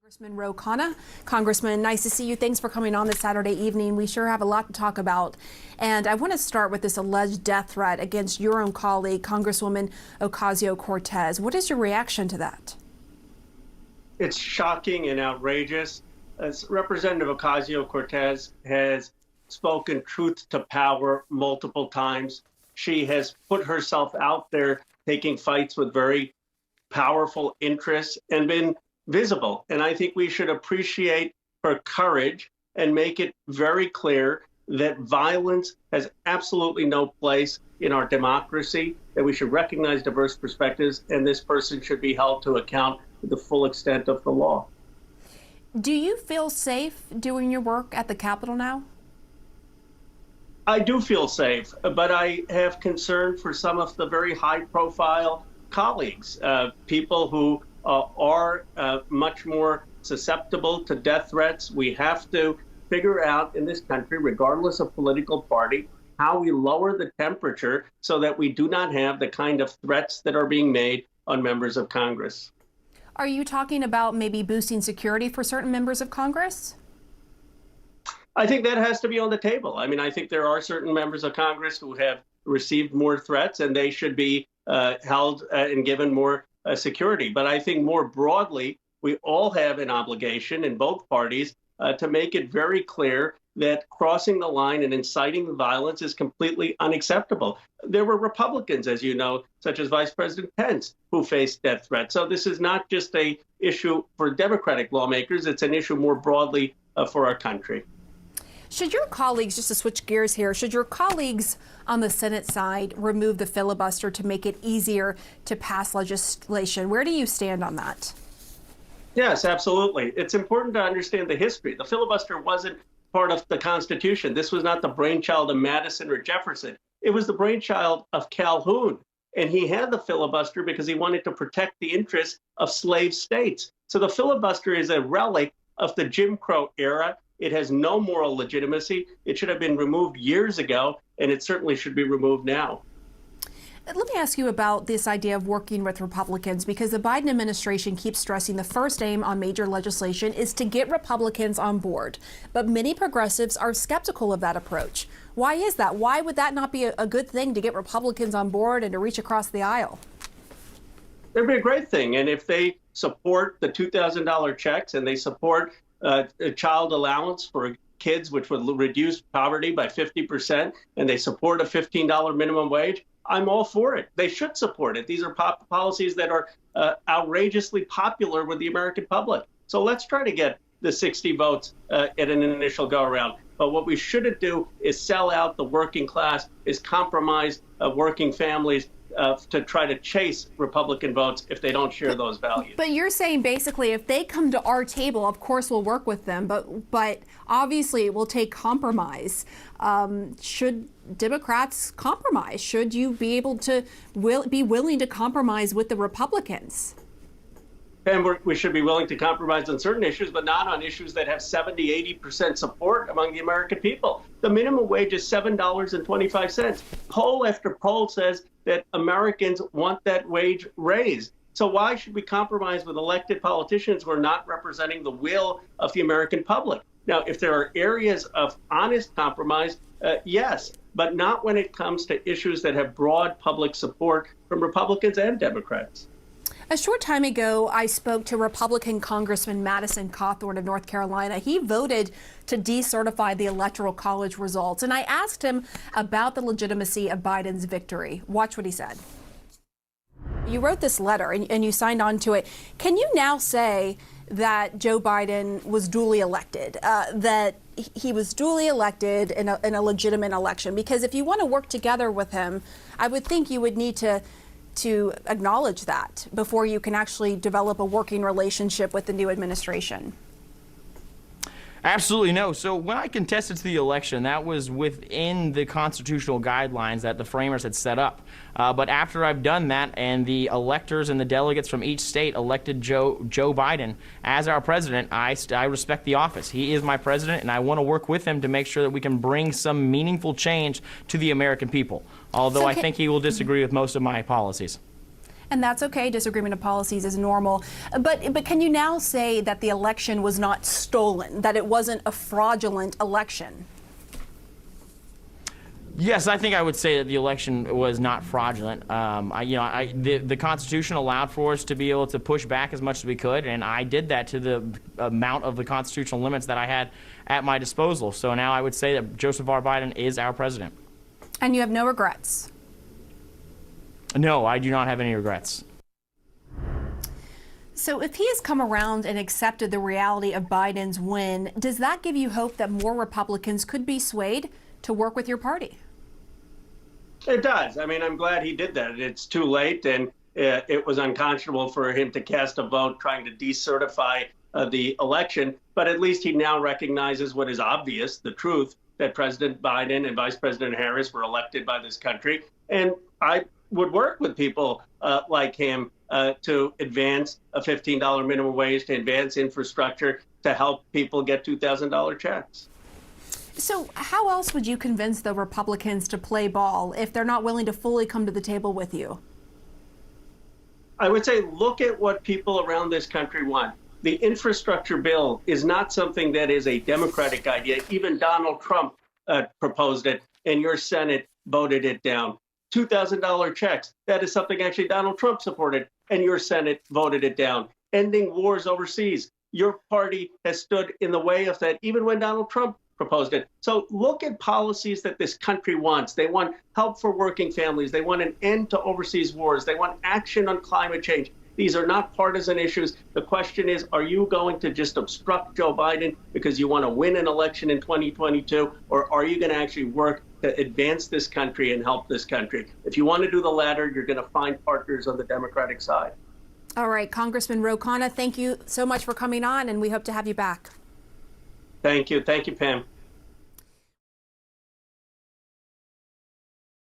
Khanna. Congressman, nice to see you. Thanks for coming on this Saturday evening. We sure have a lot to talk about. And I want to start with this alleged death threat against your own colleague, Congresswoman Ocasio-Cortez. What is your reaction to that? It's shocking and outrageous. As Representative Ocasio-Cortez has spoken truth to power multiple times. She has put herself out there taking fights with very powerful interests and been visible. And I think we should appreciate her courage and make it very clear that violence has absolutely no place in our democracy, that we should recognize diverse perspectives, and this person should be held to account to the full extent of the law. Do you feel safe doing your work at the Capitol now? I do feel safe, but I have concern for some of the very high-profile colleagues, people who are much more susceptible to death threats. We have to figure out in this country, regardless of political party, how we lower the temperature so that we do not have the kind of threats that are being made on members of Congress. Are you talking about maybe boosting security for certain members of Congress? I think that has to be on the table. I mean, I think there are certain members of Congress who have received more threats, and they should be held and given more security. But I think more broadly, we all have an obligation in both parties to make it very clear that crossing the line and inciting violence is completely unacceptable. There were Republicans, as you know, such as Vice President Pence, who faced death threats. So this is not just an issue for Democratic lawmakers. It's an issue more broadly for our country. Should your colleagues, just to switch gears here, should your colleagues on the Senate side remove the filibuster to make it easier to pass legislation? Where do you stand on that? Yes, absolutely. It's important to understand the history. The filibuster wasn't part of the Constitution. This was not the brainchild of Madison or Jefferson. It was the brainchild of Calhoun. And he had the filibuster because he wanted to protect the interests of slave states. So the filibuster is a relic of the Jim Crow era. It has no moral legitimacy. It should have been removed years ago, and it certainly should be removed now. Let me ask you about this idea of working with Republicans, because the Biden administration keeps stressing the first aim on major legislation is to get Republicans on board. But many progressives are skeptical of that approach. Why is that? Why would that not be a good thing to get Republicans on board and to reach across the aisle? It'd be a great thing. And if they support the $2,000 checks and they support a child allowance for kids, which would reduce poverty by 50%, and they support a $15 minimum wage, I'm all for it. They should support it. These are policies that are outrageously popular with the American public. So let's try to get the 60 votes at an initial go-around. But what we shouldn't do is sell out the working class, is compromise working families to try to chase Republican votes if they don't share those values. But you're saying basically if they come to our table, of course we'll work with them, but obviously it will take compromise. Should Democrats compromise? Should you be able to be willing to compromise with the Republicans? And we should be willing to compromise on certain issues, but not on issues that have 70–80% support among the American people. The minimum wage is $7.25. Poll after poll says that Americans want that wage raised. So why should we compromise with elected politicians who are not representing the will of the American public? Now, if there are areas of honest compromise, yes, but not when it comes to issues that have broad public support from Republicans and Democrats. A short time ago, I spoke to Republican Congressman Madison Cawthorn of North Carolina. He voted to decertify the Electoral College results, and I asked him about the legitimacy of Biden's victory. Watch what he said. You wrote this letter and you signed on to it. Can you now say that Joe Biden was duly elected, that he was duly elected in a legitimate election? Because if you want to work together with him, I would think you would need to acknowledge that before you can actually develop a working relationship with the new administration. Absolutely no. So when I contested to the election, that was within the constitutional guidelines that the framers had set up. But after I've done that and the electors and the delegates from each state elected Joe Biden as our president, I respect the office. He is my president, and I want to work with him to make sure that we can bring some meaningful change to the American people, although I think he will disagree with most of my policies. And that's okay. Disagreement of policies is normal. But can you now say that the election was not stolen, that it wasn't a fraudulent election? Yes, I think I would say that the election was not fraudulent. The Constitution allowed for us to be able to push back as much as we could, and I did that to the amount of the constitutional limits that I had at my disposal. So now I would say that Joseph R. Biden is our president. And you have no regrets? No, I do not have any regrets. So if he has come around and accepted the reality of Biden's win, does that give you hope that more Republicans could be swayed to work with your party? It does. I mean, I'm glad he did that. It's too late, and it was unconscionable for him to cast a vote trying to decertify the election. But at least he now recognizes what is obvious, the truth, that President Biden and Vice President Harris were elected by this country. And I would work with people like him to advance a $15 minimum wage, to advance infrastructure, to help people get $2,000 checks. So how else would you convince the Republicans to play ball if they're not willing to fully come to the table with you? I would say look at what people around this country want. The infrastructure bill is not something that is a Democratic idea. Even Donald Trump proposed it, and your Senate voted it down. $2,000 checks, that is something actually Donald Trump supported, and your Senate voted it down. Ending wars overseas, your party has stood in the way of that, even when Donald Trump proposed it. So look at policies that this country wants. They want help for working families. They want an end to overseas wars. They want action on climate change. These are not partisan issues. The question is, are you going to just obstruct Joe Biden because you want to win an election in 2022, or are you going to actually work to advance this country and help this country? If you want to do the latter, you're going to find partners on the Democratic side. All right, Congressman Khanna, thank you so much for coming on, and we hope to have you back. Thank you. Thank you, Pam.